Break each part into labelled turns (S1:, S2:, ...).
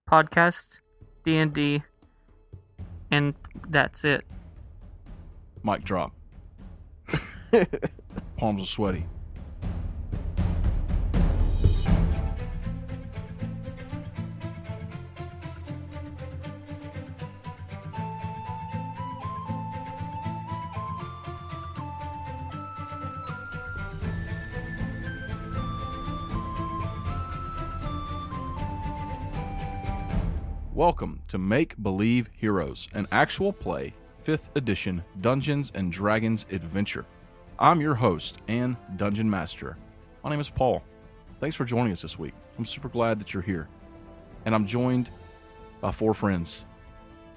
S1: podcast, D&D, and that's it.
S2: Mic drop. Palms are sweaty. Welcome to Make Believe Heroes, an actual play, 5th edition Dungeons & Dragons adventure. I'm your host and Dungeon Master. My name is Paul. Thanks for joining us this week. I'm super glad that you're here. And I'm joined by 4 friends.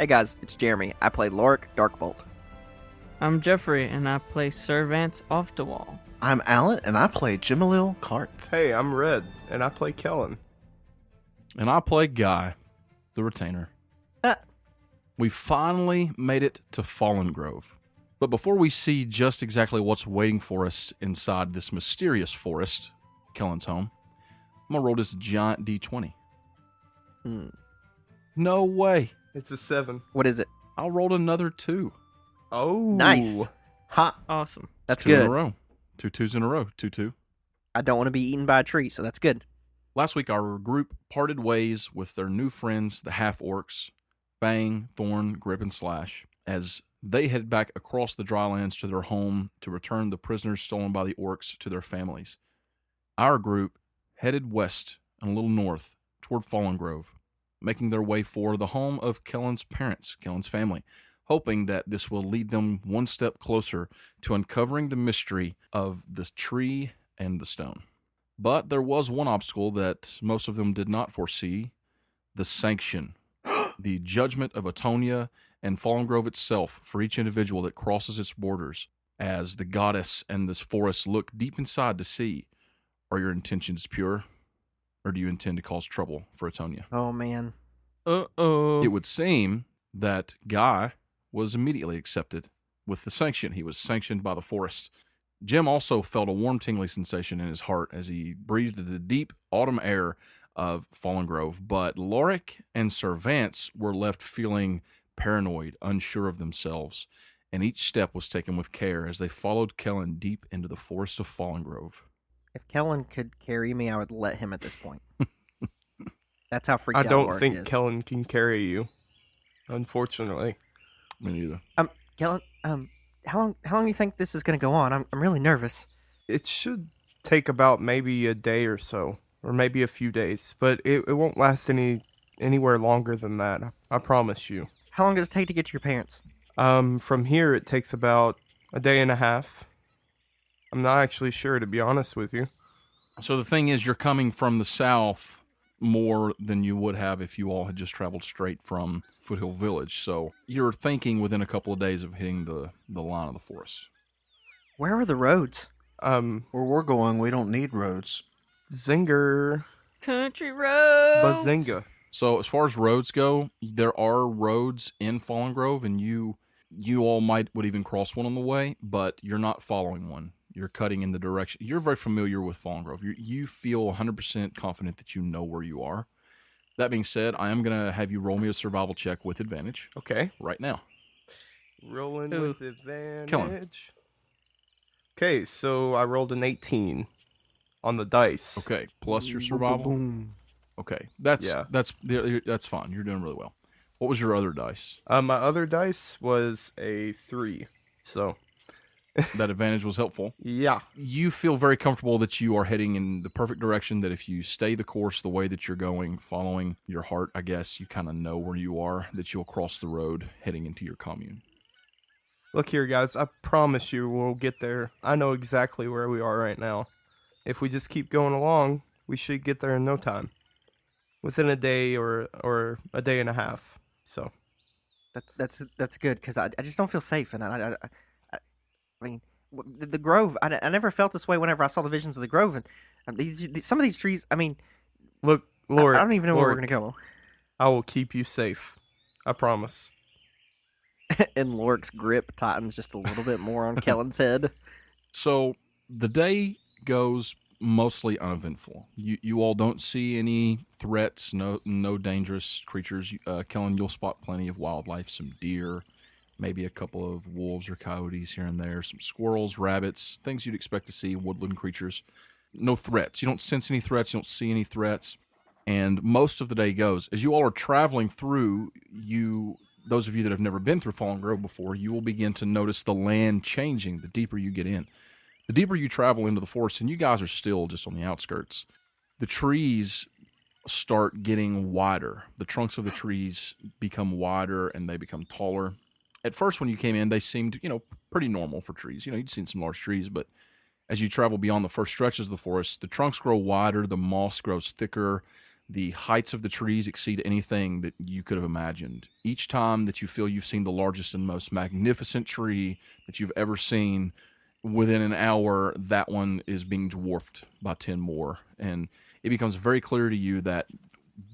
S3: Hey guys, it's Jeremy. I play Lauric Darkbolt.
S1: I'm Jeffrey, and I play Sir Vance Off the Wall.
S4: I'm Alan, and I play Jimalil Karth.
S5: Hey, I'm Red, and I play Kellen.
S2: And I play Guy, the Retainer. We finally made it to Fallengrove. But before we see just exactly what's waiting for us inside this mysterious forest, Kellen's home, I'm going to roll this giant D20. No way.
S5: It's a 7.
S3: What is it?
S2: I rolled another 2.
S5: Oh.
S3: Nice.
S4: Ha!
S1: Awesome.
S3: That's
S2: 2 in
S3: good.
S2: a row. 2 2s in a row. 2-2.
S3: I don't want to be eaten by a tree, so that's good.
S2: Last week, our group parted ways with their new friends, the half-orcs, Fang, Thorn, Grip, and Slash, as they head back across the drylands to their home to return the prisoners stolen by the orcs to their families. Our group headed west and a little north toward Fallengrove, making their way for the home of Kellen's parents, Kellen's family, hoping that this will lead them one step closer to uncovering the mystery of the tree and the stone. But there was one obstacle that most of them did not foresee: the Sanction, the judgment of Atonia and Fallengrove itself for each individual that crosses its borders, as the goddess and this forest look deep inside to see, are your intentions pure, or do you intend to cause trouble for Atonia?
S3: Oh, man.
S1: Uh-oh.
S2: It would seem that Guy was immediately accepted with the sanction. He was sanctioned by the forest. Jim also felt a warm, tingly sensation in his heart as he breathed the deep autumn air of Fallengrove, but Lauric and Sir Vance were left feeling paranoid, unsure of themselves, and each step was taken with care as they followed Kellen deep into the forest of Fallengrove.
S3: If Kellen could carry me, I would let him at this point. That's how freaked
S5: I
S3: out
S5: don't
S3: Lauric
S5: think
S3: is.
S5: Kellen can carry you, unfortunately.
S2: Me neither.
S3: Kellen, how long do you think this is going to go on? I'm really nervous.
S5: It should take about maybe a day or so, or maybe a few days, but it won't last anywhere longer than that. I promise you.
S3: How long does it take to get to your parents?
S5: From here, it takes about a day and a half. I'm not actually sure, to be honest with you.
S2: So the thing is, you're coming from the south more than you would have if you all had just traveled straight from Foothill Village. So you're thinking within a couple of days of hitting the line of the forest.
S3: Where are the roads?
S4: Where we're going, we don't need roads.
S5: Zinger.
S1: Country roads.
S5: Bazinga.
S2: So as far as roads go, there are roads in Fallengrove, and you all would even cross one on the way, but you're not following one. You're cutting in the direction. You're very familiar with Fallengrove. You feel 100% confident that you know where you are. That being said, I am going to have you roll me a survival check with advantage
S5: Okay.
S2: right now.
S5: Rolling
S1: Ooh.
S5: with advantage.
S2: Kellen.
S5: Okay, so I rolled an 18 on the dice.
S2: Okay, plus your survival.
S3: Boom.
S2: Okay, that's
S5: Yeah.
S2: that's fine. You're doing really well. What was your other dice?
S5: My other dice was a 3. So,
S2: That advantage was helpful.
S5: yeah.
S2: You feel very comfortable that you are heading in the perfect direction, that if you stay the course the way that you're going, following your heart, I guess, you kind of know where you are, that you'll cross the road heading into your commune.
S5: Look here, guys. I promise you we'll get there. I know exactly where we are right now. If we just keep going along, we should get there in no time. Within a day or a day and a half. So,
S3: That's good, because I just don't feel safe, and I mean, the Grove. I never felt this way whenever I saw the visions of the Grove, and some of these trees. I mean,
S5: look, Lauric.
S3: I don't even know where we're
S5: Lauric,
S3: gonna go.
S5: I will keep you safe. I promise.
S3: And Lauric's grip tightens just a little bit more on Kellen's head.
S2: So the day goes mostly uneventful. You all don't see any threats, no dangerous creatures. Kellen, you'll spot plenty of wildlife, some deer, maybe a couple of wolves or coyotes here and there, some squirrels, rabbits, things you'd expect to see, woodland creatures. No threats. You don't sense any threats. You don't see any threats. And most of the day goes. As you all are traveling through, those of you that have never been through Fallengrove before, you will begin to notice the land changing the deeper you get in. The deeper you travel into the forest, and you guys are still just on the outskirts, the trees start getting wider. The trunks of the trees become wider and they become taller. At first, when you came in, they seemed, pretty normal for trees. You'd seen some large trees, but as you travel beyond the first stretches of the forest, the trunks grow wider, the moss grows thicker, the heights of the trees exceed anything that you could have imagined. Each time that you feel you've seen the largest and most magnificent tree that you've ever seen, within an hour, that one is being dwarfed by 10 more. And it becomes very clear to you that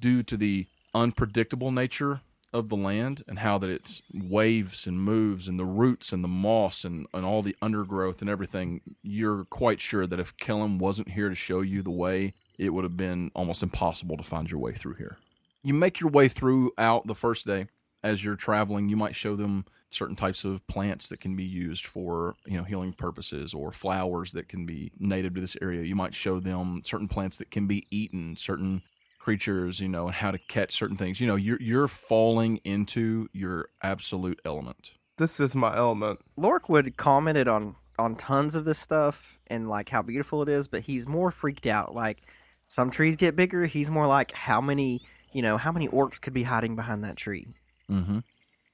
S2: due to the unpredictable nature of the land and how that it waves and moves and the roots and the moss and all the undergrowth and everything, you're quite sure that if Kellen wasn't here to show you the way, it would have been almost impossible to find your way through here. You make your way throughout the first day. As you're traveling, you might show them certain types of plants that can be used for, healing purposes, or flowers that can be native to this area. You might show them certain plants that can be eaten, certain creatures, and how to catch certain things. You're falling into your absolute element.
S5: This is my element.
S3: Lauric would commented on tons of this stuff and like how beautiful it is, but he's more freaked out. Like some trees get bigger, he's more like how many orcs could be hiding behind that tree.
S2: Mm-hmm.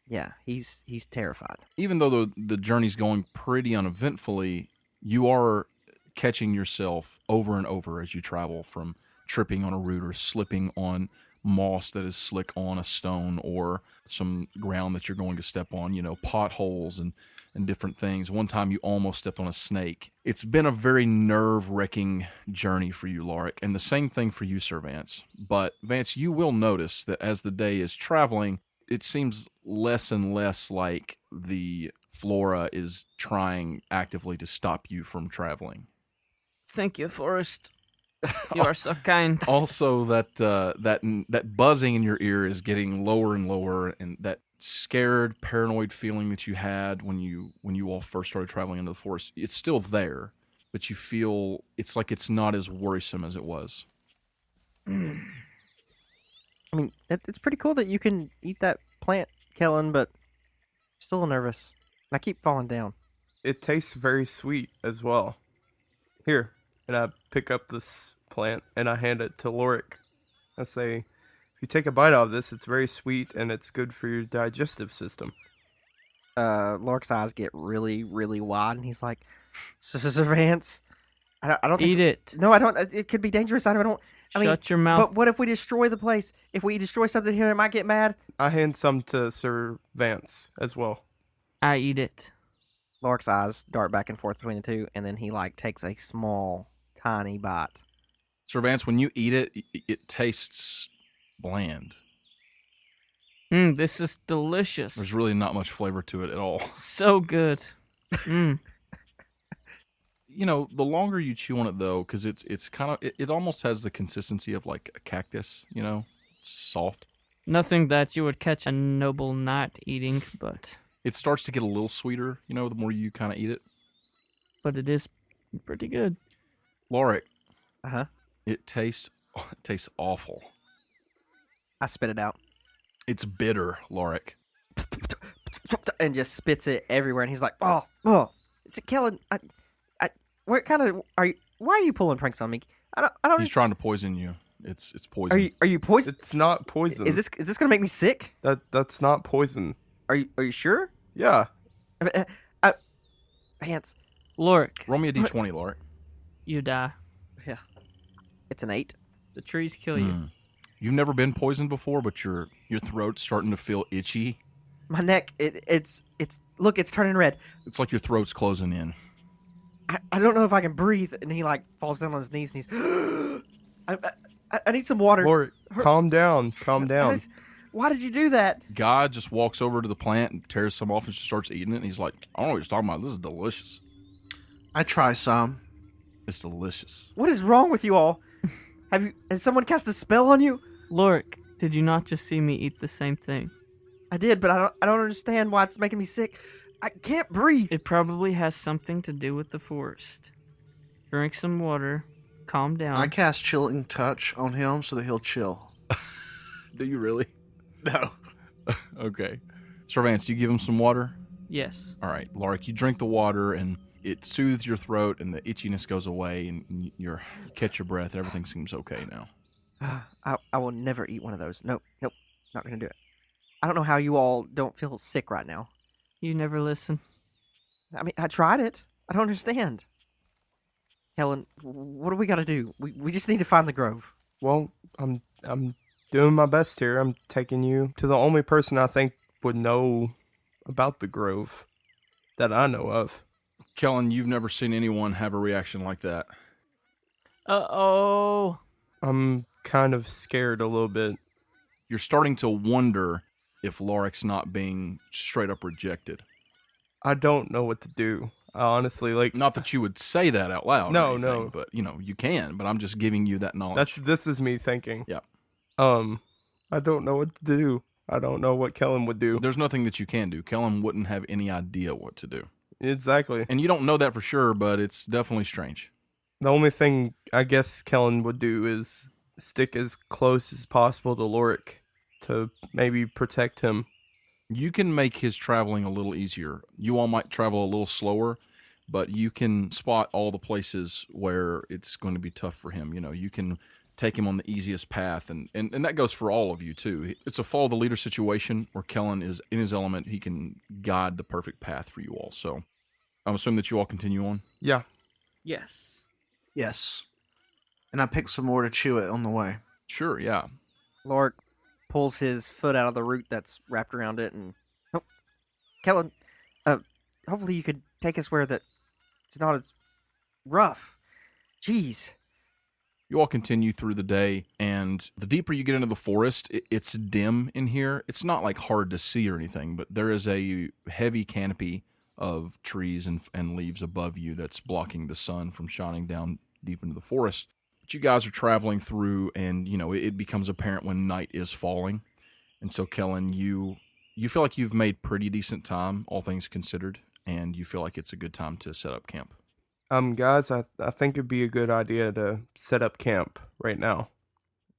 S3: Yeah, he's terrified.
S2: Even though the journey's going pretty uneventfully, you are catching yourself over and over as you travel, from tripping on a root or slipping on moss that is slick on a stone or some ground that you're going to step on, potholes and different things. One time you almost stepped on a snake. It's been a very nerve-wracking journey for you, Lauric, and the same thing for you, Sir Vance. But, Vance, you will notice that as the day is traveling, it seems less and less like the flora is trying actively to stop you from traveling.
S1: Thank you, Forrest. You are so kind.
S2: Also, that buzzing in your ear is getting lower and lower, and that scared, paranoid feeling that you had when you all first started traveling into the forest, it's still there, but you feel it's like it's not as worrisome as it was.
S3: I mean, it's pretty cool that you can eat that plant, Kellen, but I'm still a little nervous. And I keep falling down.
S5: It tastes very sweet as well. Here, and I pick up this plant and I hand it to Lauric. I say, if you take a bite out of this, it's very sweet and it's good for your digestive system.
S3: Lauric's eyes get really, really wide, and he's like, Sir Vance, I don't think...
S1: Eat it.
S3: No, I don't. It could be dangerous. I mean,
S1: Shut your mouth.
S3: But what if we destroy the place? If we destroy something here, it might get mad.
S5: I hand some to Sir Vance as well.
S1: I eat it.
S3: Lauric's eyes dart back and forth between the two, and then he takes a small, tiny bite.
S2: Sir Vance, when you eat it, it tastes bland.
S1: This is delicious.
S2: There's really not much flavor to it at all.
S1: So good.
S2: The longer you chew on it, though, because it's kind of, it almost has the consistency of like a cactus, it's soft.
S1: Nothing that you would catch a noble knight eating, but...
S2: It starts to get a little sweeter, the more you kind of eat it.
S1: But it is pretty good.
S2: Lauric.
S3: Uh-huh.
S2: It tastes awful.
S3: I spit it out.
S2: It's bitter, Lauric.
S3: And just spits it everywhere, and he's like, oh. It's Kellen, what kind of, why are you pulling pranks on me? I don't.
S2: He's trying to poison you. It's poison.
S3: Are you poisoned?
S5: It's not poison.
S3: Is this gonna make me sick?
S5: That's not poison.
S3: Are you sure?
S5: Yeah.
S3: Vance.
S1: Lauric,
S2: Roll me a d20, Lauric.
S1: you die.
S3: Yeah. It's an 8.
S1: The trees kill you.
S2: You've never been poisoned before, but your throat's starting to feel itchy.
S3: My neck, it's look, it's turning red.
S2: It's like your throat's closing in.
S3: I don't know if I can breathe, and he falls down on his knees, and he's I need some water.
S5: Lauric, calm down.
S3: Why did you do that?
S2: Guy just walks over to the plant and tears some off and just starts eating it, and he's like, I don't know what you're talking about. This is delicious.
S4: I try some.
S2: It's delicious.
S3: What is wrong with you all? Has someone cast a spell on you?
S1: Lauric, did you not just see me eat the same thing?
S3: I did, but I don't understand why it's making me sick. I can't breathe.
S1: It probably has something to do with the forest. Drink some water, calm down.
S4: I cast Chilling Touch on him so that he'll chill.
S2: Do you really?
S4: No.
S2: Okay. Sir Vance, do you give him some water?
S1: Yes.
S2: All right, Lauric, you drink the water and it soothes your throat and the itchiness goes away and you catch your breath. Everything seems okay now.
S3: I will never eat one of those. Nope, not gonna do it. I don't know how you all don't feel sick right now.
S1: You never listen.
S3: I mean, I tried it. I don't understand. Helen, what do we gotta do? We just need to find the grove.
S5: Well, I'm doing my best here. I'm taking you to the only person I think would know about the grove that I know of.
S2: Kellen, you've never seen anyone have a reaction like that.
S1: Uh-oh.
S5: I'm kind of scared a little bit.
S2: You're starting to wonder if Lauric's not being straight up rejected.
S5: I don't know what to do. I honestly, like...
S2: Not that you would say that out loud.
S5: No,
S2: or anything,
S5: no.
S2: But, you can. But I'm just giving you that knowledge.
S5: This is me thinking.
S2: Yeah.
S5: I don't know what to do. I don't know what Kellen would do.
S2: There's nothing that you can do. Kellen wouldn't have any idea what to do.
S5: Exactly.
S2: And you don't know that for sure, but it's definitely strange.
S5: The only thing I guess Kellen would do is stick as close as possible to Lauric to maybe protect him.
S2: You can make his traveling a little easier. You all might travel a little slower, but you can spot all the places where it's going to be tough for him. You can take him on the easiest path, and that goes for all of you, too. It's a follow the leader situation where Kellen is in his element. He can guide the perfect path for you all. So I'm assuming that you all continue on?
S5: Yeah.
S1: Yes.
S4: Yes. And I picked some more to chew it on the way.
S2: Sure, yeah.
S3: Lauric pulls his foot out of the root that's wrapped around it, and Kellen, hopefully you could take us where it's not as rough. Jeez.
S2: You all continue through the day, and the deeper you get into the forest, it's dim in here. It's not like hard to see or anything, but there is a heavy canopy of trees and leaves above you that's blocking the sun from shining down deep into the forest. But you guys are traveling through, and it becomes apparent when night is falling. And so, Kellen, you feel like you've made pretty decent time, all things considered, and you feel like it's a good time to set up camp.
S5: Guys, I think it'd be a good idea to set up camp right now.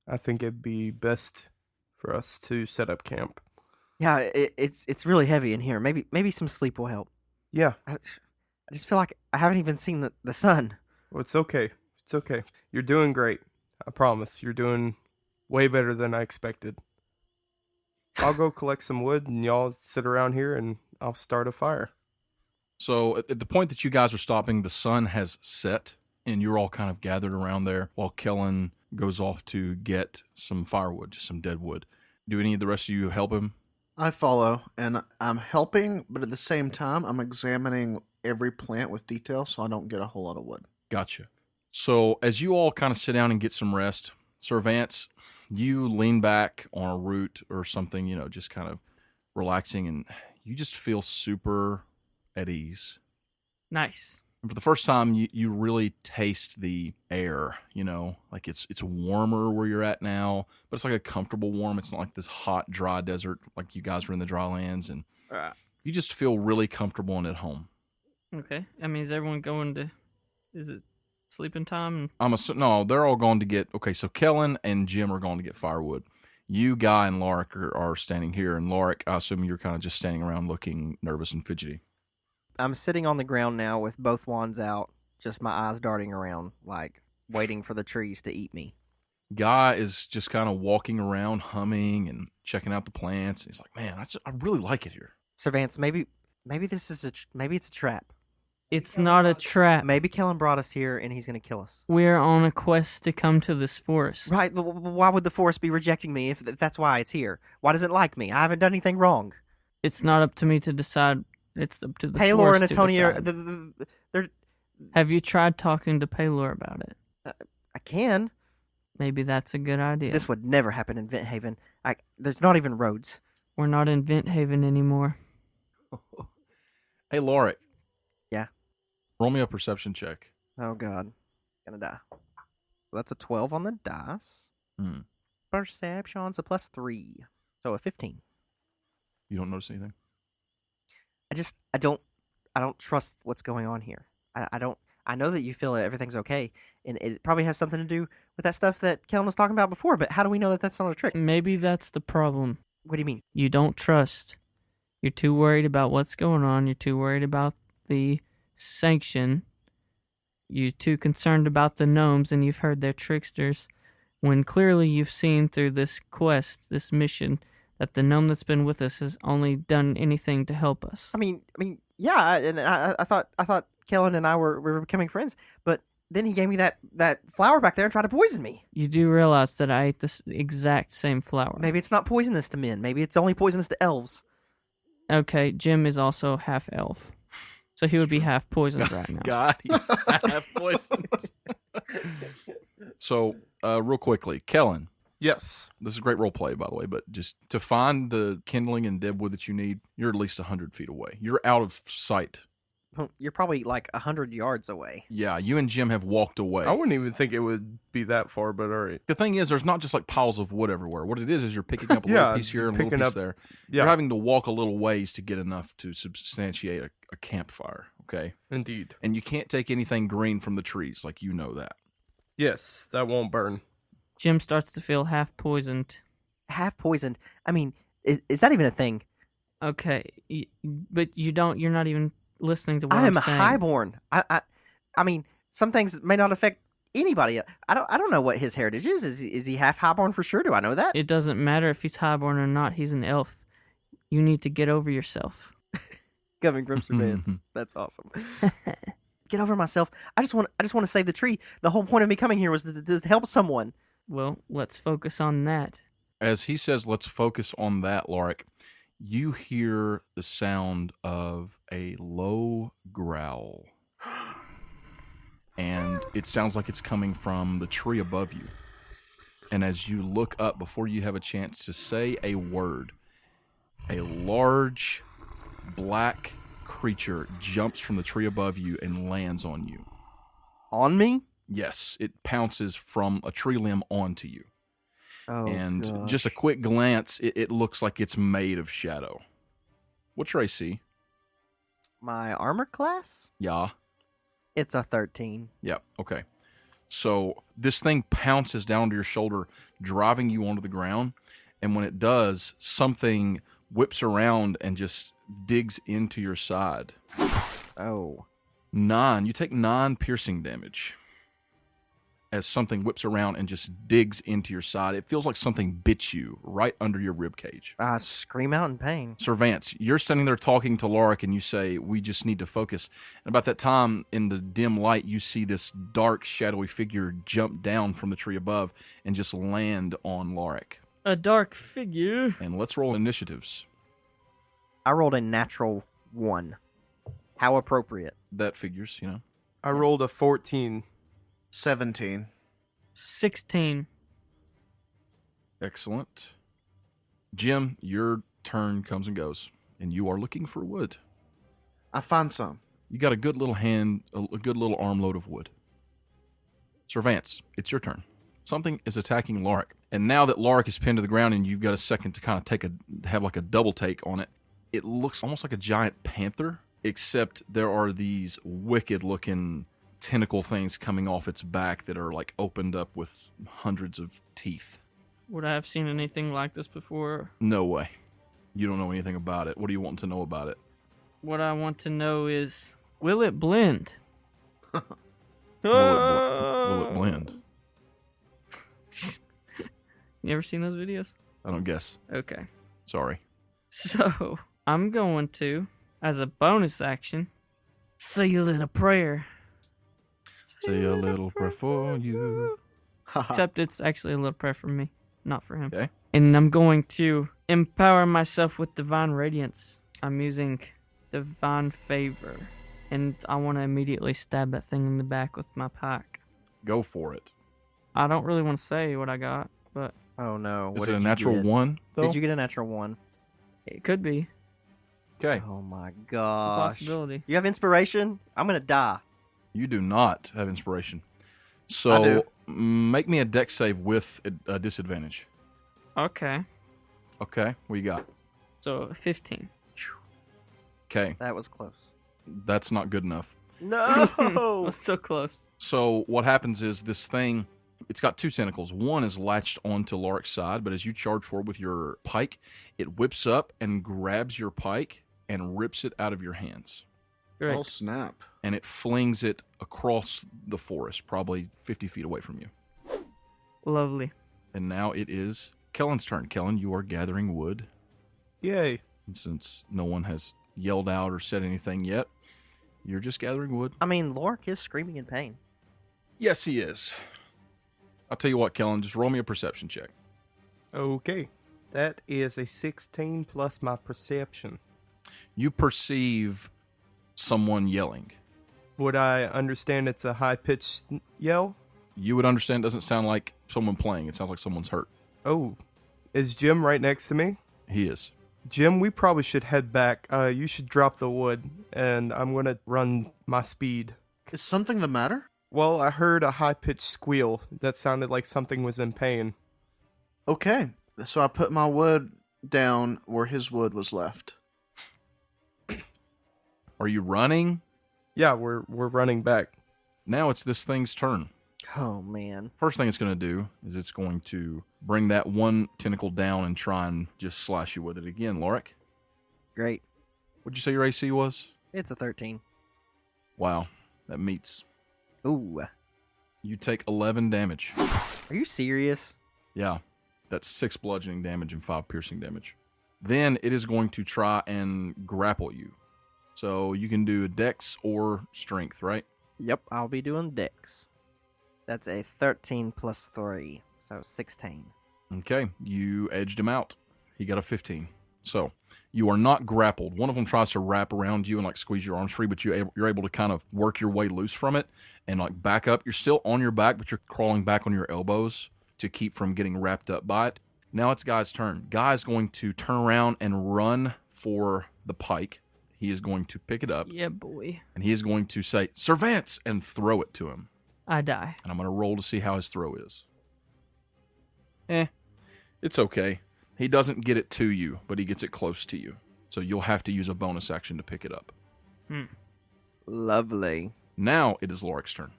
S5: I think it'd be best for us to set up camp.
S3: Yeah, it's really heavy in here. Maybe some sleep will help.
S5: Yeah.
S3: I just feel like I haven't even seen the sun.
S5: Well, it's okay. It's okay. You're doing great. I promise. You're doing way better than I expected. I'll go collect some wood, and y'all sit around here, and I'll start a fire.
S2: So at the point that you guys are stopping, the sun has set, and you're all kind of gathered around there while Kellen goes off to get some firewood, just some dead wood. Do any of the rest of you help him?
S4: I follow, and I'm helping, but at the same time, I'm examining every plant with detail so I don't get a whole lot of wood.
S2: Gotcha. So as you all kind of sit down and get some rest, Sir Vance, you lean back on a root or something, just kind of relaxing, and you just feel super at ease.
S1: Nice.
S2: And for the first time, you really taste the air, like it's warmer where you're at now, but it's like a comfortable warm. It's not like this hot, dry desert like you guys were in the dry lands, and you just feel really comfortable and at home.
S1: Okay. I mean, is everyone going to... Is it sleeping time?
S2: No, they're all going to get... Okay, so Kellen and Jim are going to get firewood. You, Guy, and Lauric are standing here, and Lauric, I assume you're kind of just standing around looking nervous and fidgety.
S3: I'm sitting on the ground now with both wands out, just my eyes darting around, like waiting for the trees to eat me.
S2: Guy is just kind of walking around, humming and checking out the plants. He's like, "Man, I really like it here."
S3: Sir Vance, maybe this is maybe it's a trap.
S1: It's not a trap.
S3: Maybe Kellen brought us here and he's going to kill us.
S1: We're on a quest to come to this forest.
S3: Right, but why would the forest be rejecting me if that's why it's here? Why does it like me? I haven't done anything wrong.
S1: It's not up to me to decide. It's up to the
S3: Paylor
S1: forest
S3: and Antonia,
S1: to decide.
S3: they're...
S1: Have you tried talking to Paylor about it?
S3: I can.
S1: Maybe that's a good idea.
S3: This would never happen in Vent Haven. There's not even roads.
S1: We're not in Vent Haven anymore.
S2: Hey, Lauric.
S3: Yeah?
S2: Roll me a perception check.
S3: Oh, God. Gonna die. That's a 12 on the dice.
S2: Hmm.
S3: Perception's a +3. So a 15.
S2: You don't notice anything?
S3: I don't trust what's going on here. I know that you feel that everything's okay, and it probably has something to do with that stuff that Kellen was talking about before, but how do we know that that's not a trick?
S1: Maybe that's the problem.
S3: What do you mean?
S1: You don't trust. You're too worried about what's going on. You're too worried about the sanction. You're too concerned about the gnomes, and you've heard they're tricksters, when clearly you've seen through this quest, this mission, that the gnome that's been with us has only done anything to help us.
S3: I mean, yeah, and I thought Kellen and I were becoming friends, but then he gave me that flower back there and tried to poison me.
S1: You do realize that I ate this exact same flower.
S3: Maybe it's not poisonous to men. Maybe it's only poisonous to elves.
S1: Okay, Jim is also half elf, so he would be half poisoned right now.
S2: God, he's half poisoned. So, real quickly, Kellen,
S5: Yes.
S2: this is great role play, by the way, but just to find the kindling and dead wood that you need, you're at least 100 feet away. You're out of sight.
S3: You're probably like 100 yards away.
S2: Yeah, you and Jim have walked away.
S5: I wouldn't even think it would be that far, but all right.
S2: The thing is, there's not just like piles of wood everywhere. What it is you're picking up a little
S5: Yeah,
S2: piece here and a
S5: picking
S2: little piece
S5: up-
S2: there.
S5: Yeah,
S2: You're having to walk a little ways to get enough to substantiate a campfire, okay?
S5: indeed.
S2: And you can't take anything green from the trees, like you know that.
S5: Yes, that won't burn.
S1: Jim starts to feel half poisoned.
S3: Half poisoned. I mean, is that even a thing?
S1: Okay, but you're not even listening to what
S3: I am
S1: I'm saying.
S3: highborn. I mean, some things may not affect anybody. I don't know what his heritage is. Is he half highborn for sure? Do I know that?
S1: It doesn't matter if he's highborn or not. He's an elf. You need to get over yourself.
S3: Coming from Vince. That's awesome. Get over myself. I just want to save the tree. The whole point of me coming here was to help someone.
S1: Well, let's focus on that.
S2: As he says, let's focus on that, Lauric, you hear the sound of a low growl. And it sounds like it's coming from the tree above you. And as you look up, before you have a chance to say a word, a large black creature jumps from the tree above you and lands on you.
S3: On me?
S2: Yes, it pounces from a tree limb onto you.
S3: Oh,
S2: And
S3: gosh.
S2: just a quick glance, it looks like it's made of shadow. What's your AC?
S3: My armor class?
S2: Yeah.
S3: It's a 13.
S2: Yep. Okay. So this thing pounces down to your shoulder, driving you onto the ground. And when it does, something whips around and just digs into your side.
S3: Oh.
S2: 9. You take 9 piercing damage as something whips around and just digs into your side. It feels like something bit you right under your rib cage.
S3: I scream out in pain.
S2: Sir Vance, you're standing there talking to Lauric and you say, we just need to focus. And about that time, in the dim light, you see this dark, shadowy figure jump down from the tree above and just land on Lauric.
S1: A dark figure.
S2: And let's roll initiatives.
S3: I rolled a natural 1. How appropriate.
S2: That figures, you know.
S5: I rolled a 14.
S4: 17.
S1: 16.
S2: Excellent. Jim, your turn comes and goes, and you are looking for wood.
S4: I find some.
S2: You got a good little a good little armload of wood. Sir Vance, it's your turn. Something is attacking Lauric. And now that Lauric is pinned to the ground and you've got a second to kind of have like a double take on it, it looks almost like a giant panther, except there are these wicked looking tentacle things coming off its back that are like opened up with hundreds of teeth.
S1: Would I have seen anything like this before?
S2: No way. You don't know anything about it. What do you want to know about it?
S1: What I want to know is, will it blend?
S2: Will it blend?
S1: You ever seen those videos?
S2: I don't guess.
S1: Okay.
S2: Sorry.
S1: So, I'm going to, as a bonus action, say a little prayer.
S2: Say a little prayer for you.
S1: Except it's actually a little prayer for me, not for him.
S2: Okay.
S1: And I'm going to empower myself with divine radiance. I'm using divine favor. And I want to immediately stab that thing in the back with my pike.
S2: Go for it.
S1: I don't really want to say what I got, but
S3: Oh no.
S2: Is
S3: What
S2: it a
S3: did you
S2: natural
S3: get?
S2: 1, though?
S3: Did you get a natural 1?
S1: it could be
S2: Okay.
S3: Oh my
S1: a
S3: gosh.
S1: possibility.
S3: You have inspiration? I'm going to die.
S2: You do not have inspiration. So
S4: do.
S2: make me a dex save with a disadvantage.
S1: Okay.
S2: Okay, what you got?
S1: So 15.
S2: Okay,
S3: That was close.
S2: that's not good enough.
S3: No.
S1: That's so close.
S2: So what happens is this thing, it's got 2 tentacles. One is latched onto Lauric's side, but as you charge forward with your pike, it whips up and grabs your pike and rips it out of your hands.
S1: Great.
S4: Oh, snap.
S2: And it flings it across the forest, probably 50 feet away from you.
S1: Lovely.
S2: And now it is Kellen's turn. Kellen, you are gathering wood.
S5: Yay.
S2: And since no one has yelled out or said anything yet, you're just gathering wood.
S3: I mean, Lauric is screaming in pain.
S2: Yes, he is. I'll tell you what, Kellen, just roll me a perception check.
S5: Okay. That is a 16 plus my perception.
S2: You perceive someone yelling.
S5: Would I understand it's a high-pitched yell?
S2: You would understand it doesn't sound like someone playing. It sounds like someone's hurt.
S5: Oh. Is Jim right next to me?
S2: He is.
S5: Jim, we probably should head back. You should drop the wood, and I'm going to run my speed.
S4: Is something the matter?
S5: Well, I heard a high-pitched squeal. That sounded like something was in pain.
S4: Okay. So I put my wood down where his wood was left.
S2: Are you running?
S5: Yeah, we're running back.
S2: Now it's this thing's turn.
S3: Oh, man.
S2: First thing it's going to do is it's going to bring that one tentacle down and try and just slash you with it again, Lauric.
S3: Great.
S2: What'd you say your AC was?
S3: It's a 13.
S2: Wow, that meets.
S3: Ooh.
S2: You take 11 damage.
S3: Are you serious?
S2: Yeah, that's 6 bludgeoning damage and 5 piercing damage. Then it is going to try and grapple you. So you can do a dex or strength, right?
S3: Yep, I'll be doing dex. That's a 13 plus 3, so 16.
S2: Okay, you edged him out. He got a 15. So you are not grappled. One of them tries to wrap around you and like squeeze your arms free, but you're able to kind of work your way loose from it and like back up. You're still on your back, but you're crawling back on your elbows to keep from getting wrapped up by it. Now it's Guy's turn. Guy's going to turn around and run for the pike. He is going to pick it up.
S1: Yeah, boy.
S2: And he is going to say, "Servants!" and throw it to him.
S1: I die.
S2: And I'm going to roll to see how his throw is. It's okay. He doesn't get it to you, but he gets it close to you. So you'll have to use a bonus action to pick it up.
S3: Lovely.
S2: Now it is Lauric's turn.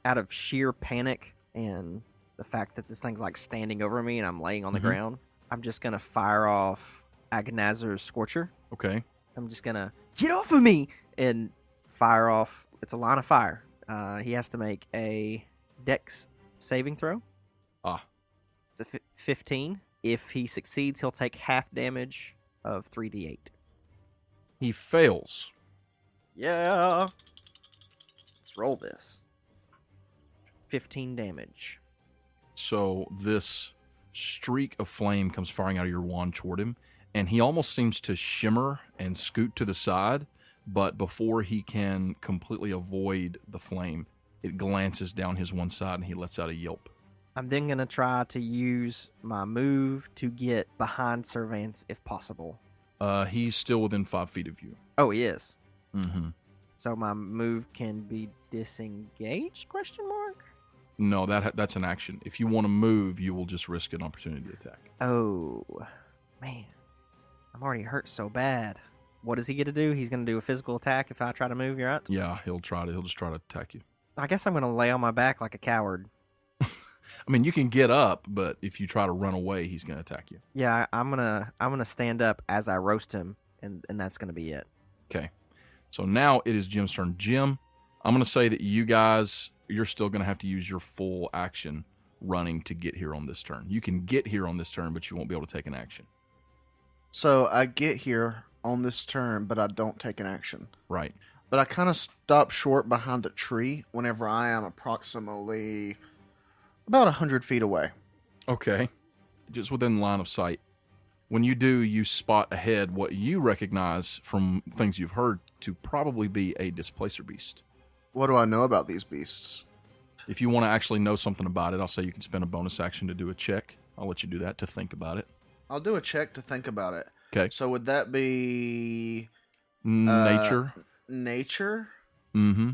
S3: Out of sheer panic and the fact that this thing's like standing over me and I'm laying on the ground, I'm just going to fire off Agonazer's Scorcher.
S2: Okay.
S3: I'm just going to get off of me and fire off. It's a line of fire. He has to make a dex saving throw.
S2: Ah.
S3: It's a 15. If he succeeds, he'll take half damage of 3d8.
S2: He fails.
S3: Yeah. Let's roll this. 15 damage.
S2: So this streak of flame comes firing out of your wand toward him, and he almost seems to shimmer and scoot to the side, but before he can completely avoid the flame, it glances down his one side and he lets out a yelp.
S3: I'm then going to try to use my move to get behind Servants if possible.
S2: He's still within 5 feet of you.
S3: Oh, he is.
S2: Mm-hmm.
S3: So my move can be disengaged, question mark?
S2: No, that's an action. If you want to move, you will just risk an opportunity attack.
S3: Oh, man. I'm already hurt so bad. What does he get to do? He's going to do a physical attack if I try to move, you're right?
S2: Yeah, he'll just try to attack you.
S3: I guess I'm going to lay on my back like a coward.
S2: I mean, you can get up, but if you try to run away, he's going to attack you.
S3: Yeah, I'm gonna stand up as I roast him, and that's going to be it.
S2: Okay. So now it is Jim's turn. Jim, I'm going to say that you guys, you're still going to have to use your full action running to get here on this turn. You can get here on this turn, but you won't be able to take an action.
S4: So I get here on this turn, but I don't take an action.
S2: Right.
S4: But I kind of stop short behind a tree whenever I am approximately about 100 feet away.
S2: Okay. Just within line of sight. When you do, you spot ahead what you recognize from things you've heard to probably be a displacer beast.
S4: What do I know about these beasts?
S2: If you want to actually know something about it, I'll say you can spend a bonus action to do a check. I'll let you do that to think about it.
S4: I'll do a check to think about it.
S2: Okay.
S4: So would that be...
S2: Nature.
S4: Nature?
S2: Mm-hmm.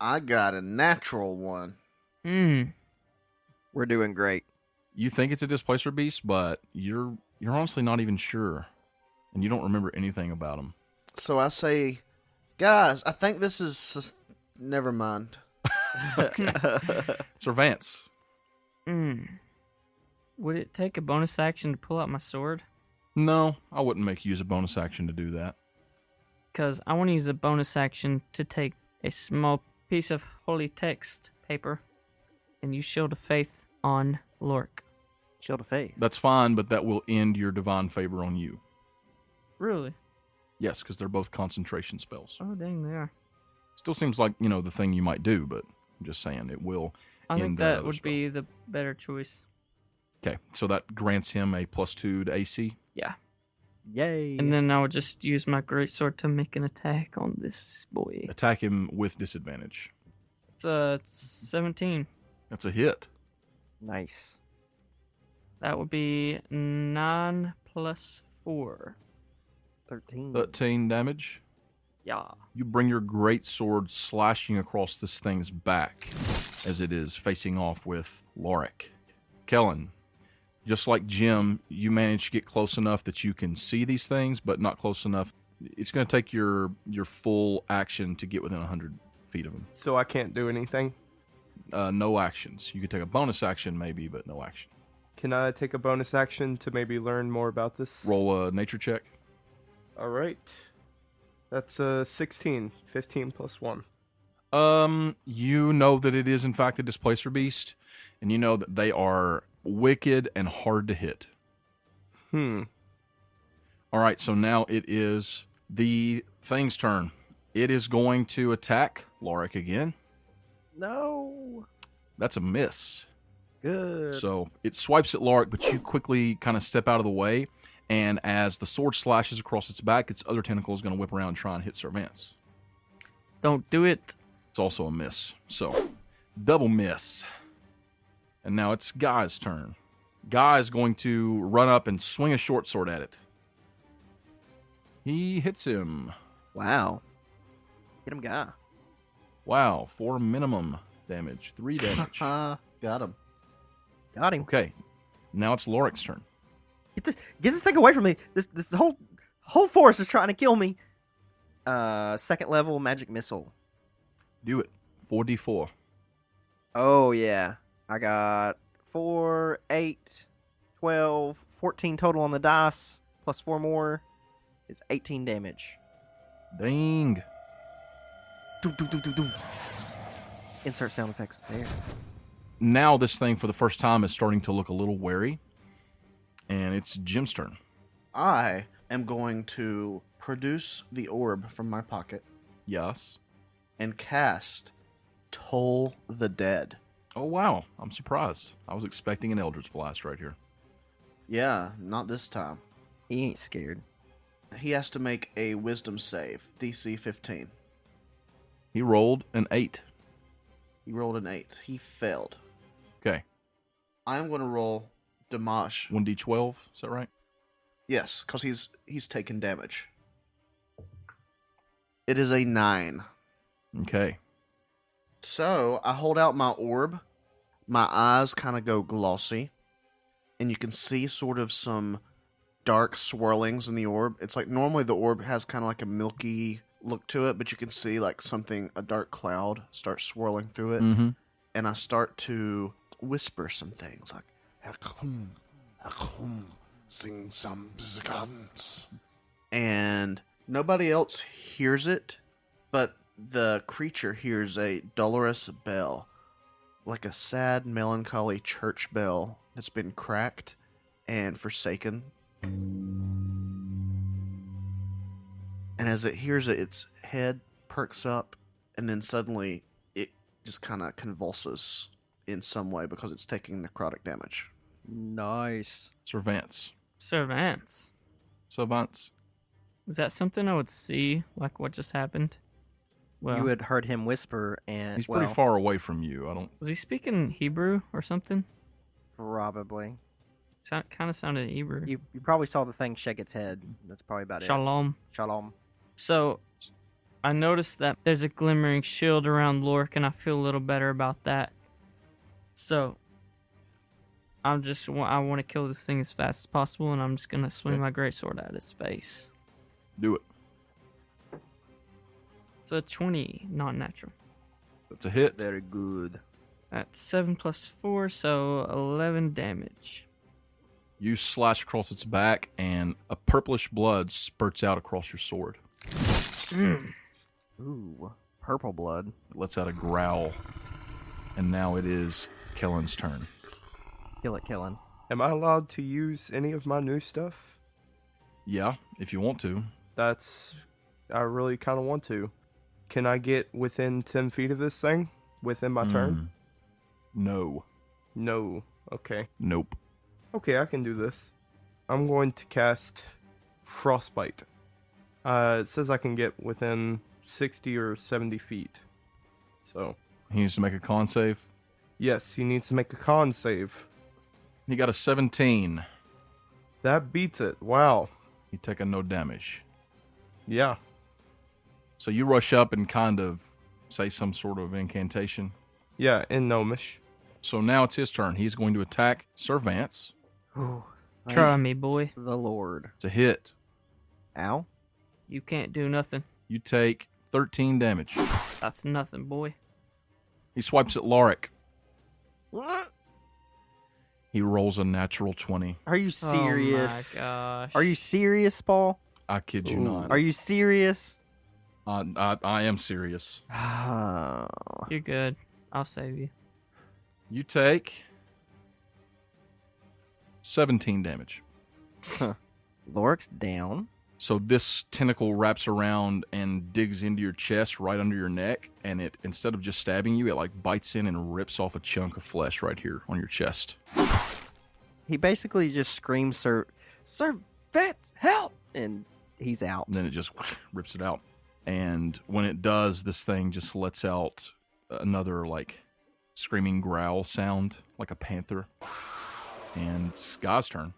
S4: I got a natural one.
S1: Hmm.
S3: We're doing great.
S2: You think it's a displacer beast, but you're honestly not even sure, and you don't remember anything about him.
S4: So I say, guys, I think this is. Never mind.
S2: Sir Vance.
S1: Hmm. Would it take a bonus action to pull out my sword?
S2: No, I wouldn't make you use a bonus action to do that.
S1: Because I want to use a bonus action to take a small piece of holy text paper and use Shield of Faith on Lauric.
S3: Shield of Faith.
S2: That's fine, but that will end your divine favor on you.
S1: Really?
S2: Yes, because they're both concentration spells.
S1: Oh, dang, they are.
S2: Still seems like, the thing you might do, but I'm just saying it will
S1: I
S2: end
S1: think
S2: that
S1: that
S2: other
S1: would
S2: spell.
S1: be the better choice.
S2: Okay, so that grants him a +2 to AC.
S1: Yeah.
S3: Yay.
S1: And then I would just use my greatsword to make an attack on this boy.
S2: Attack him with disadvantage.
S1: It's 17.
S2: That's a hit.
S3: Nice.
S1: That would be 9 plus 4.
S3: 13.
S2: 13 damage.
S1: Yeah.
S2: You bring your great sword slashing across this thing's back as it is facing off with Lauric. Kellen, just like Jim, you manage to get close enough that you can see these things, but not close enough. It's going to take your full action to get within 100 feet of them.
S5: So I can't do anything.
S2: No actions. You could take a bonus action maybe, but no action.
S5: Can I take a bonus action to maybe learn more about this?
S2: Roll a nature check.
S5: All right. That's a 16. 15 plus 1.
S2: You know that it is in fact a displacer beast, and you know that they are wicked and hard to hit.
S5: Hmm.
S2: All right, so now it is the thing's turn. It is going to attack Lauric again.
S3: No.
S2: That's a miss.
S3: Good.
S2: So it swipes at Lauric, but you quickly kind of step out of the way, and as the sword slashes across its back, its other tentacle is going to whip around and try and hit Sir Vance.
S1: Don't do it.
S2: It's also a miss. So, double miss. And now it's Guy's turn. Guy's going to run up and swing a short sword at it. He hits him.
S3: Wow. Get him, guy.
S2: Wow, 4 minimum damage. 3 damage.
S4: Got him.
S3: Got him.
S2: Okay, now it's Lauric's turn.
S3: Get this thing away from me. This whole forest is trying to kill me. Second level magic missile.
S2: Do it. 4d4.
S3: Oh yeah. I got 4, 8, 12, 14 total on the dice, plus 4 more. It's 18 damage.
S2: Dang.
S3: Doom, doom, doom, doom, doom. Insert sound effects there.
S2: Now this thing, for the first time, is starting to look a little wary. And it's Jim's turn.
S4: I am going to produce the orb from my pocket
S2: Yes.
S4: and cast Toll the Dead.
S2: Oh, wow. I'm surprised. I was expecting an Eldritch Blast right here.
S4: Yeah, not this time.
S3: He ain't scared.
S4: He has to make a wisdom save, DC 15.
S2: He rolled an 8.
S4: He rolled an 8. He failed.
S2: Okay.
S4: I'm going to roll Damage.
S2: 1d12. Is that right?
S4: Yes, because he's taken damage. It is a 9.
S2: Okay.
S4: So I hold out my orb. My eyes kind of go glossy. And you can see sort of some dark swirlings in the orb. It's like normally the orb has kind of like a milky look to it, but you can see like a dark cloud start swirling through it.
S2: Mm-hmm.
S4: And I start to whisper some things like, Akum, sing some guns. And nobody else hears it, but the creature hears a dolorous bell, like a sad, melancholy church bell that's been cracked and forsaken. And as it hears it, its head perks up, and then suddenly it just kind of convulses in some way because it's taking necrotic damage.
S3: Nice.
S2: Sir Vance.
S1: Sir Vance.
S2: So Vance.
S1: Is that something I would see, like what just happened? Well,
S3: You had heard him whisper, and
S2: He's pretty far away from you. I don't.
S1: was he speaking Hebrew or something?
S3: Probably.
S1: Kind of sounded Hebrew.
S3: You probably saw the thing shake its head. That's probably about
S1: Shalom.
S3: it. Shalom.
S1: So, I noticed that there's a glimmering shield around Lauric, and I feel a little better about that. So, I want to kill this thing as fast as possible, and I'm just gonna swing my greatsword at his face.
S2: Do it.
S1: It's a 20, not natural.
S2: That's a hit.
S3: Very good.
S1: That's 7 plus 4, so 11 damage.
S2: You slash across its back, and a purplish blood spurts out across your sword.
S3: Ooh, purple blood.
S2: It lets out a growl. And now it is Kellen's turn.
S3: Kill it, Kellen.
S5: Am I allowed to use any of my new stuff?
S2: Yeah, if you want to.
S5: I really kind of want to. Can I get within 10 feet of this thing within my turn?
S2: No.
S5: No. Okay.
S2: Nope.
S5: Okay, I can do this. I'm going to cast Frostbite. It says I can get within 60 or 70 feet. So,
S2: He needs to make a con save.
S5: yes, he needs to make a con save.
S2: He got a 17.
S5: That beats it. Wow.
S2: You take a no damage.
S5: Yeah.
S2: So you rush up and kind of say some sort of incantation.
S5: Yeah, in Gnomish.
S2: So now it's his turn. He's going to attack Sir Vance.
S3: Ooh,
S1: Try me, boy.
S3: the Lord.
S2: It's a hit.
S3: Ow.
S1: You can't do nothing.
S2: You take 13 damage.
S1: That's nothing, boy.
S2: He swipes at Lauric.
S3: What?
S2: He rolls a natural 20.
S3: Are you serious?
S1: Oh my gosh.
S3: Are you serious, Paul?
S2: I kid you
S5: Ooh.
S2: not.
S3: Are you serious?
S2: I am serious.
S3: Oh.
S1: You're good. I'll save you.
S2: You take 17 damage.
S3: Lauric's down.
S2: So this tentacle wraps around and digs into your chest right under your neck, and it, instead of just stabbing you, it like bites in and rips off a chunk of flesh right here on your chest.
S3: He basically just screams, Sir Vance, help! And he's out.
S2: And then it just rips it out. And when it does, this thing just lets out another like screaming growl sound, like a panther. And it's Guy's turn.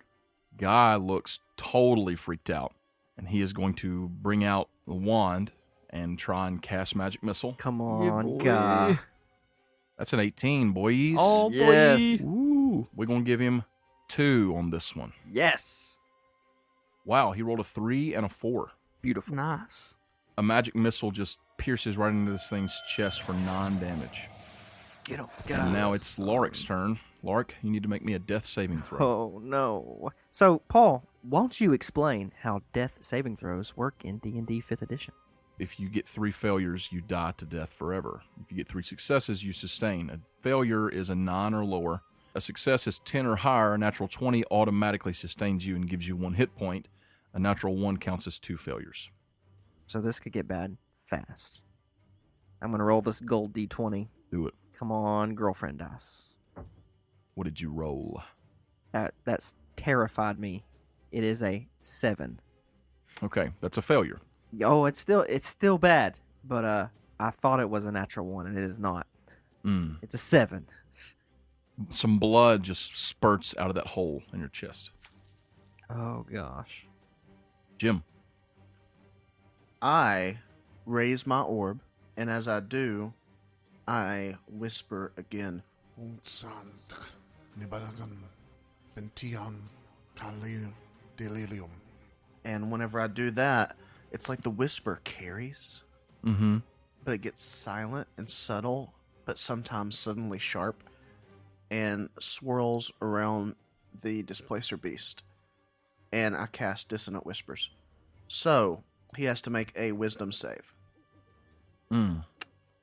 S2: Guy looks totally freaked out. And he is going to bring out the wand and try and cast Magic Missile.
S3: Come
S1: Yeah,
S3: on,
S1: boy.
S3: God.
S2: That's an 18, boys.
S1: Oh,
S3: Yes.
S1: boy.
S2: Ooh. We're going to give him 2 on this one.
S3: Yes.
S2: Wow, he rolled a 3 and a 4.
S3: Beautiful.
S1: Nice.
S2: A Magic Missile just pierces right into this thing's chest for 9 damage.
S3: Get him.
S2: And now it's Lauric's turn. Lauric, you need to make me a death saving throw.
S3: Oh, no. So, Paul, won't you explain how death saving throws work in D&D 5th edition?
S2: If you get 3 failures, you die to death forever. If you get 3 successes, you sustain. A failure is a 9 or lower. A success is 10 or higher. A natural 20 automatically sustains you and gives you 1 hit point. A natural 1 counts as 2 failures.
S3: So this could get bad fast. I'm going to roll this gold D20.
S2: Do it.
S3: Come on, girlfriend dice.
S2: What did you roll?
S3: That's terrified me. It is a 7.
S2: Okay, that's a failure.
S3: Oh, it's still bad, but I thought it was a natural 1, and it is not. It's a 7.
S2: Some blood just spurts out of that hole in your chest.
S3: Oh gosh.
S2: Jim.
S4: I raise my orb, and as I do, I whisper again. And whenever I do that, it's like the whisper carries,
S2: Mm-hmm.
S4: but it gets silent and subtle, but sometimes suddenly sharp, and swirls around the displacer beast. And I cast Dissonant Whispers. So, he has to make a wisdom save.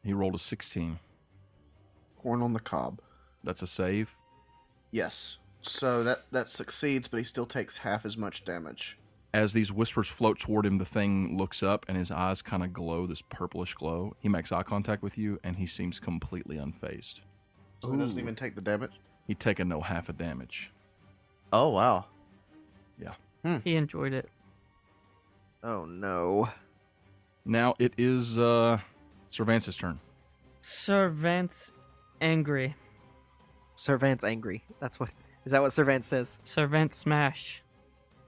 S2: He rolled a 16.
S4: Corn on the cob.
S2: That's a save.
S4: Yes. So that succeeds, but he still takes half as much damage.
S2: As these whispers float toward him, the thing looks up and his eyes kind of glow, this purplish glow. He makes eye contact with you and he seems completely unfazed.
S4: So he doesn't even take the damage?
S2: He'd taken no half a damage.
S4: Oh, wow.
S2: Yeah.
S1: He enjoyed it.
S3: Oh no.
S2: Now it is Sir Vance's turn.
S1: Sir Vance angry.
S3: Sir Vance angry. Is that what Sir Vance says?
S1: Sir Vance smash.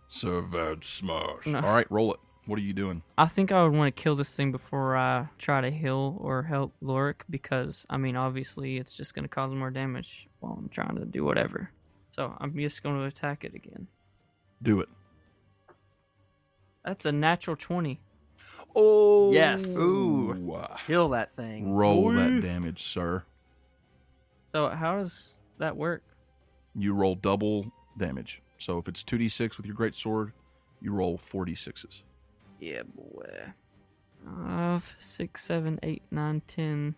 S2: Sir Vance smash.
S1: No.
S2: All right, roll it. What are you doing?
S1: I think I would want to kill this thing before I try to heal or help Lauric because, I mean, obviously it's just going to cause more damage while I'm trying to do whatever. So I'm just going to attack it again.
S2: Do it.
S1: That's a natural 20.
S2: Oh,
S3: Yes.
S5: Ooh.
S3: Kill that thing.
S2: Roll that damage, sir.
S1: So how does that work?
S2: You roll double damage. So if it's 2d6 with your greatsword, you roll 4d6s.
S1: Yeah, boy. 5, 6, 7, 8, 9, 10,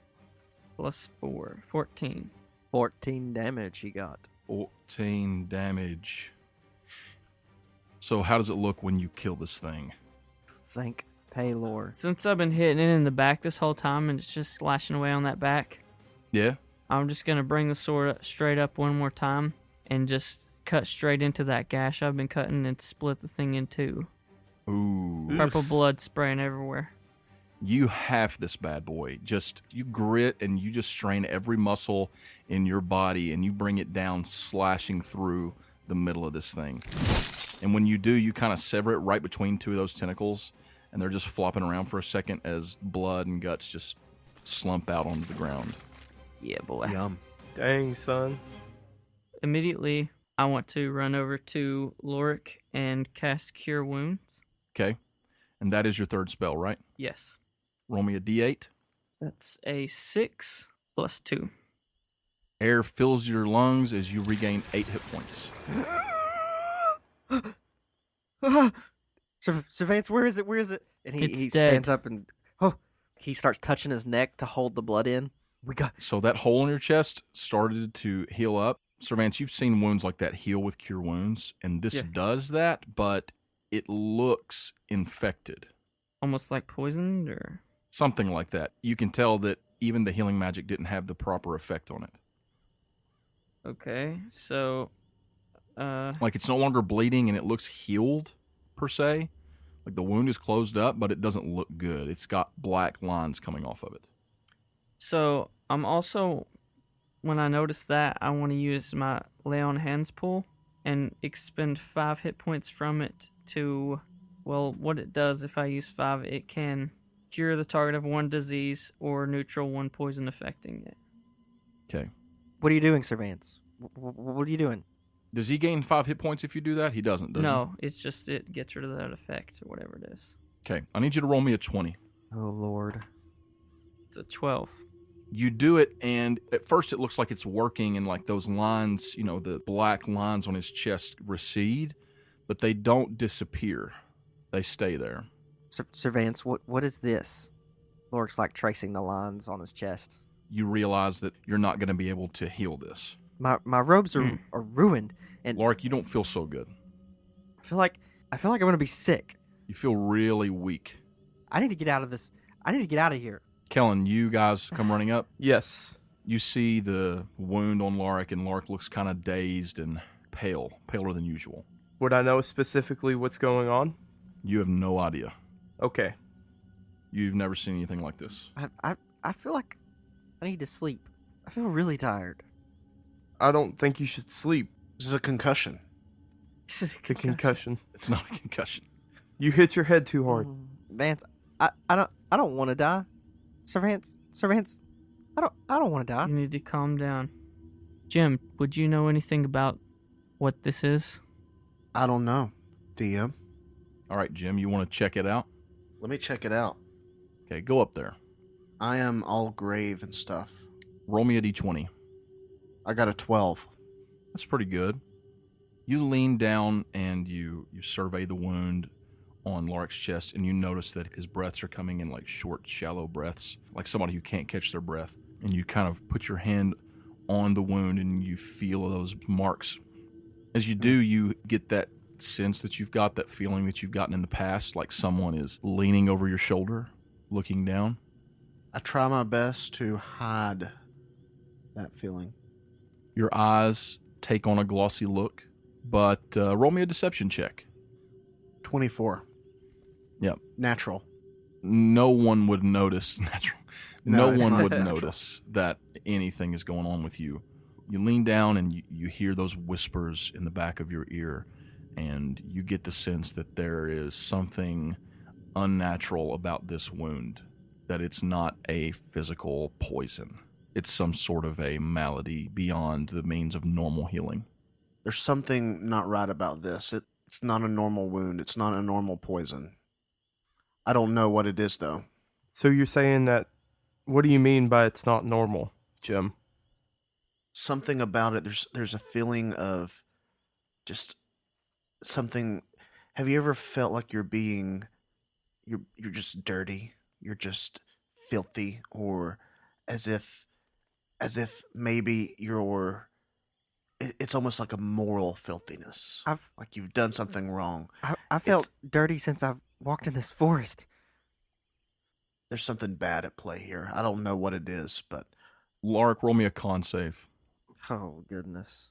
S1: plus 4. 14.
S3: 14 damage he got.
S2: 14 damage. So how does it look when you kill this thing?
S3: Thank Paylor.
S1: Since I've been hitting it in the back this whole time and it's just slashing away on that back,
S2: Yeah?
S1: I'm just going to bring the sword straight up one more time and just cut straight into that gash I've been cutting and split the thing in two.
S2: Ooh.
S1: Purple blood spraying everywhere.
S2: You have this bad boy. You grit and you just strain every muscle in your body and you bring it down, slashing through the middle of this thing. And when you do, you kind of sever it right between two of those tentacles and they're just flopping around for a second as blood and guts just slump out onto the ground.
S1: Yeah, boy.
S4: Yum.
S5: Dang, son.
S1: Immediately, I want to run over to Lauric and cast Cure Wounds.
S2: Okay? And that is your third spell, right?
S1: Yes.
S2: Roll me a d8.
S1: That's a 6 plus 2.
S2: Air fills your lungs as you regain 8 hit points.
S3: Surveillance, where is it? Where is it? And he
S1: It's
S3: stands
S1: dead.
S3: up and he starts touching his neck to hold the blood in. We got
S2: So that hole in your chest started to heal up. Servance, you've seen wounds like that heal with Cure Wounds, and this
S1: Yeah.
S2: does that, but it looks infected.
S1: Almost like poisoned, or...
S2: Something like that. You can tell that even the healing magic didn't have the proper effect on it.
S1: Okay, so...
S2: Like it's no longer bleeding and it looks healed, per se. Like the wound is closed up, but it doesn't look good. It's got black lines coming off of it.
S1: So, I'm also... When I notice that, I want to use my Lay on Hands pull and expend 5 hit points from it to... Well, what it does, if I use 5, it can cure the target of 1 disease or neutral 1 poison affecting it.
S2: Okay.
S3: What are you doing, Surveillance? What are you doing?
S2: Does he gain 5 hit points if you do that? He doesn't, does he?
S1: No, it's just it gets rid of that effect or whatever it is.
S2: Okay. I need you to roll me a 20.
S3: Oh, Lord.
S1: It's a 12.
S2: You do it, and at first it looks like it's working, and like those lines, the black lines on his chest recede, but they don't disappear. They stay there.
S3: Surveillance, what is this? Loric's like tracing the lines on his chest.
S2: You realize that you're not going to be able to heal this.
S3: My robes are ruined, and
S2: Lauric, you don't feel so good.
S3: I feel like I'm gonna be sick.
S2: You feel really weak.
S3: I need to get out of this. I need to get out of here.
S2: Kellen, you guys come running up.
S5: Yes.
S2: You see the wound on Lauric, and Lauric looks kind of dazed and pale, paler than usual.
S5: Would I know specifically what's going on?
S2: You have no idea.
S5: Okay.
S2: You've never seen anything like this.
S3: I feel like I need to sleep. I feel really tired.
S5: I don't think you should sleep.
S4: This is a concussion.
S5: It's a concussion.
S2: It's not a concussion.
S5: You hit your head too hard.
S3: Vance, I don't want to die. Surveillance, I don't want to die.
S1: You need to calm down. Jim, would you know anything about what this is?
S4: I don't know. DM?
S2: All right, Jim, you want to check it out?
S4: Let me check it out.
S2: Okay, go up there.
S4: I am all grave and stuff.
S2: Roll me a d20.
S4: I got a 12.
S2: That's pretty good. You lean down and you survey the wound on Lauric's chest, and you notice that his breaths are coming in like short, shallow breaths, like somebody who can't catch their breath. And you kind of put your hand on the wound and you feel those marks. As you do, you get that sense that you've got, that feeling that you've gotten in the past, like someone is leaning over your shoulder, looking down.
S4: I try my best to hide that feeling.
S2: Your eyes take on a glossy look, but roll me a deception check.
S4: 24.
S2: Yep.
S4: Natural.
S2: No one would notice. Natural.
S4: No,
S2: No
S4: it's
S2: one
S4: not
S2: would
S4: natural.
S2: notice that anything is going on with you. You lean down and you hear those whispers in the back of your ear, and you get the sense that there is something unnatural about this wound, that it's not a physical poison. It's some sort of a malady beyond the means of normal healing.
S4: There's something not right about this. It's not a normal wound. It's not a normal poison. I don't know what it is, though.
S5: So you're saying that, what do you mean by it's not normal, Jim?
S4: Something about it. There's a feeling of just something. Have you ever felt like you're just dirty? You're just filthy, or as if maybe it's almost like a moral filthiness. Like you've done something wrong.
S3: I felt dirty since I've walked in this forest.
S4: There's something bad at play here. I don't know what it is, but
S2: Lauric, roll me a con save.
S3: Oh, goodness.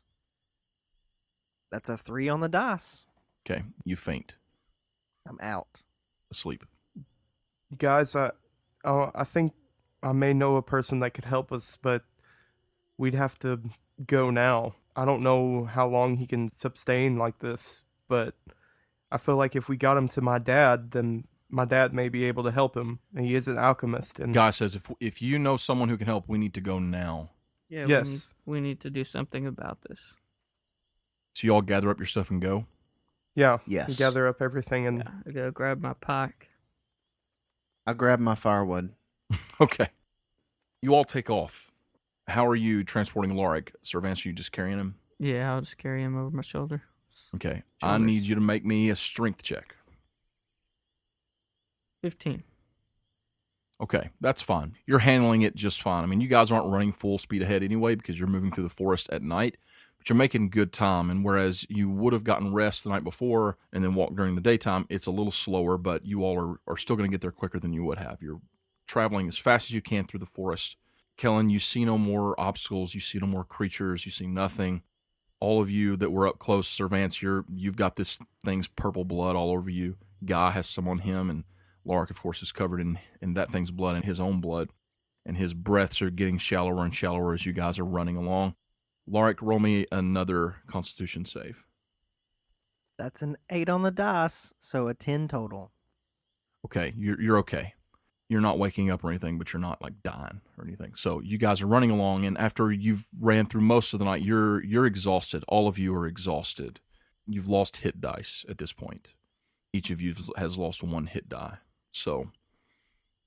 S3: That's a 3 on the dice.
S2: Okay, you faint.
S3: I'm out.
S2: Asleep.
S5: Guys, I think I may know a person that could help us, but we'd have to go now. I don't know how long he can sustain like this, but I feel like if we got him to my dad, then my dad may be able to help him. And he is an alchemist. And
S2: Guy says, if you know someone who can help, we need to go now.
S1: Yeah,
S5: Yes.
S1: we need to do something about this.
S2: So you all gather up your stuff and go?
S5: yeah,
S4: Yes.
S5: we gather up everything and
S1: Yeah, I go grab my pack.
S4: I grabbed my firewood.
S2: Okay. You all take off. How are you transporting Lauric? Servance, you just carrying him?
S1: Yeah, I'll just carry him over my shoulder.
S2: Okay. I
S1: Shoulders.
S2: need you to make me a strength check.
S1: 15.
S2: Okay, that's fine. You're handling it just fine. I mean, you guys aren't running full speed ahead anyway because you're moving through the forest at night, but you're making good time. And whereas you would have gotten rest the night before and then walked during the daytime, it's a little slower, but you all are still going to get there quicker than you would have. You're traveling as fast as you can through the forest. Kellen, you see no more obstacles. You see no more creatures. You see nothing. All of you that were up close, Servance, you've got this thing's purple blood all over you. Guy has some on him, and Lauric, of course, is covered in that thing's blood and his own blood. And his breaths are getting shallower and shallower as you guys are running along. Lauric, roll me another Constitution save.
S3: That's an 8 on the dice, so a 10 total.
S2: Okay, you're okay. You're not waking up or anything, but you're not like dying or anything. So you guys are running along, and after you've ran through most of the night, you're exhausted. All of you are exhausted. You've lost hit dice at this point. Each of you has lost 1 hit die. So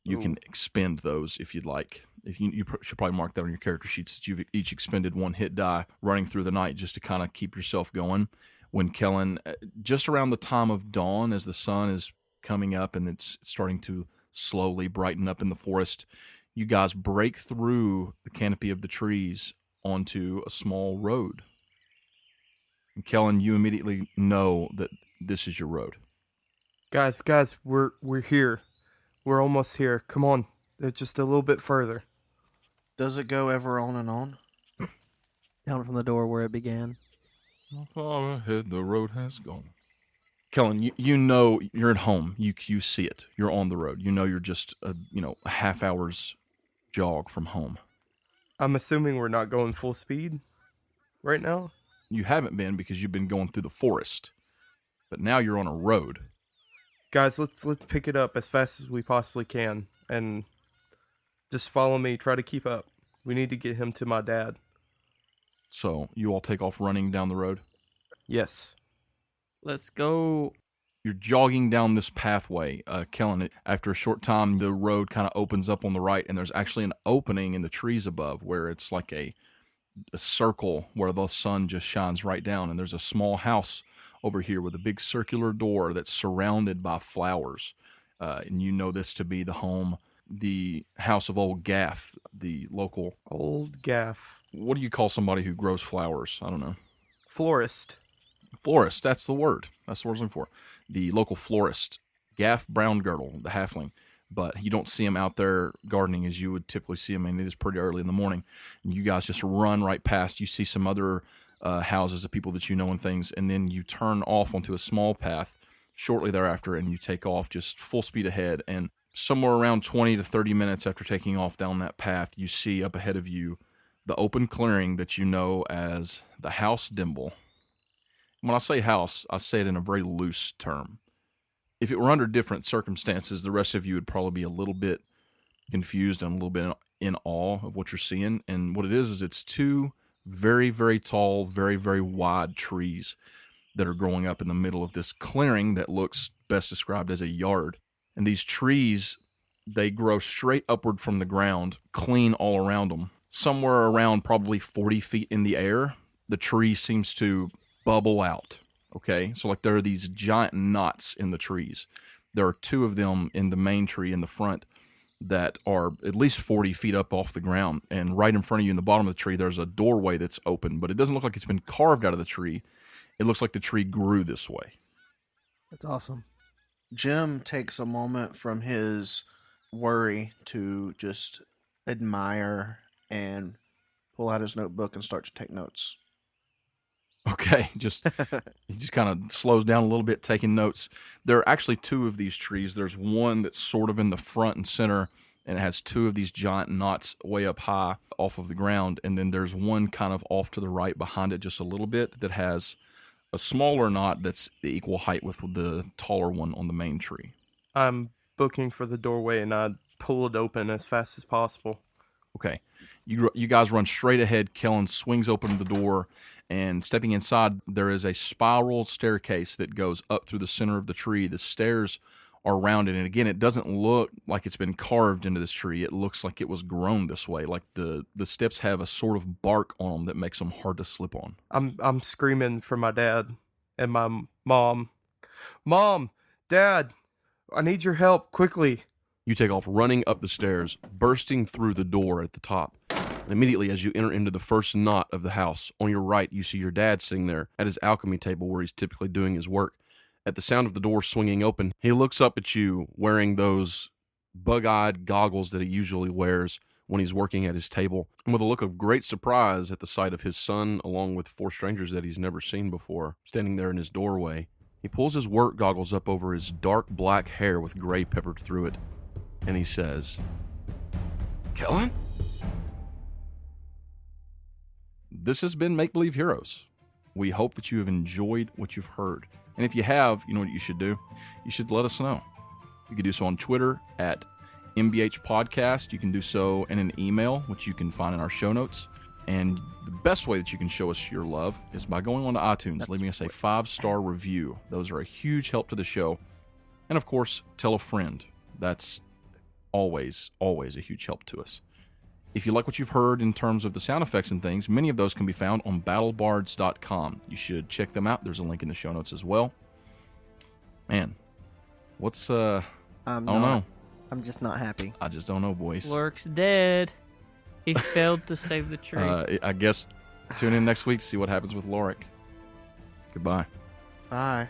S2: you can expend those if you'd like. If you should probably mark that on your character sheets that you've each expended 1 hit die running through the night just to kind of keep yourself going. When Kellen, just around the time of dawn, as the sun is coming up and it's starting to slowly brighten up in the forest, you guys break through the canopy of the trees onto a small road. And Kellen, you immediately know that this is your road.
S5: guys, we're here. We're almost here. Come on. It's just a little bit further.
S4: Does it go ever on and on?
S3: Down from the door where it began.
S2: How far ahead the road has gone. Kellen, you know you're at home. You see it. You're on the road. You know you're just a half hour's jog from home.
S5: I'm assuming we're not going full speed right now.
S2: You haven't been because you've been going through the forest, but now you're on a road.
S5: Guys, let's pick it up as fast as we possibly can and just follow me. Try to keep up. We need to get him to my dad.
S2: So you all take off running down the road.
S5: Yes.
S1: Let's go.
S2: You're jogging down this pathway, Kellen. After a short time, the road kind of opens up on the right, and there's actually an opening in the trees above where it's like a circle where the sun just shines right down. And there's a small house over here with a big circular door that's surrounded by flowers. And you know this to be the house of Old Gaff, the local...
S5: Old Gaff.
S2: What do you call somebody who grows flowers? I don't know.
S5: Florist.
S2: Florist, that's the word. That's the word I was looking for. The local florist, Gaff Browngirdle, the halfling. But you don't see him out there gardening as you would typically see him, and it is pretty early in the morning. And you guys just run right past. You see some other houses of people that you know and things, and then you turn off onto a small path shortly thereafter, and you take off just full speed ahead. And somewhere around 20 to 30 minutes after taking off down that path, you see up ahead of you the open clearing that you know as the House Dimble. When I say house, I say it in a very loose term. If it were under different circumstances, the rest of you would probably be a little bit confused and a little bit in awe of what you're seeing. And what it is it's two very, very tall, very, very wide trees that are growing up in the middle of this clearing that looks best described as a yard. And these trees, they grow straight upward from the ground, clean all around them. Somewhere around probably 40 feet in the air, the tree seems to bubble out. Okay, so like there are these giant knots in the trees. There are two of them in the main tree in the front that are at least 40 feet up off the ground. And right in front of you in the bottom of the tree, there's a doorway that's open, but it doesn't look like it's been carved out of the tree. It looks like the tree grew this way.
S3: That's awesome.
S4: Jim takes a moment from his worry to just admire and pull out his notebook and start to take notes.
S2: Okay, he just kind of slows down a little bit, taking notes. There are actually two of these trees. There's one that's sort of in the front and center, and it has two of these giant knots way up high off of the ground. And then there's one kind of off to the right behind it just a little bit that has a smaller knot that's the equal height with the taller one on the main tree.
S5: I'm booking for the doorway, and I pull it open as fast as possible.
S2: Okay, you guys run straight ahead. Kellen swings open the door, and stepping inside, there is a spiral staircase that goes up through the center of the tree. The stairs are rounded, and again, it doesn't look like it's been carved into this tree. It looks like it was grown this way. Like the steps have a sort of bark on them that makes them hard to slip on.
S5: I'm screaming for my dad and my mom. Mom, Dad, I need your help quickly.
S6: You take off running up the stairs, bursting through the door at the top. And immediately as you enter into the first knot of the house, on your right, you see your dad sitting there at his alchemy table where he's typically doing his work. At the sound of the door swinging open, he looks up at you wearing those bug-eyed goggles that he usually wears when he's working at his table. And with a look of great surprise at the sight of his son, along with four strangers that he's never seen before, standing there in his doorway, he pulls his work goggles up over his dark black hair with gray peppered through it. And he says, "Kellen?"
S2: This has been Make Believe Heroes. We hope that you have enjoyed what you've heard. And if you have, you know what you should do? You should let us know. You can do so on Twitter at MBH Podcast. You can do so in an email, which you can find in our show notes. And the best way that you can show us your love is by going on to iTunes, leaving us a 5-star review. Those are a huge help to the show. And of course, tell a friend. That's always a huge help to us. If you like what you've heard in terms of the sound effects and things, many of those can be found on battlebards.com. You should check them out. There's a link in the show notes as well. Man, what's, I don't know.
S3: I'm just not happy.
S2: I just don't know, boys.
S1: Lurk's dead. He failed to save the tree.
S2: I guess tune in next week to see what happens with Lauric. Goodbye.
S4: Bye.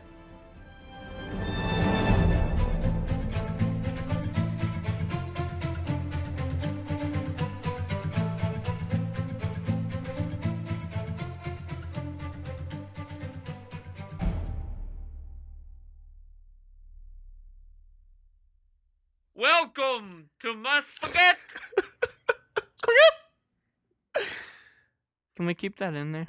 S1: Welcome to my spaghetti. Can we keep that in there?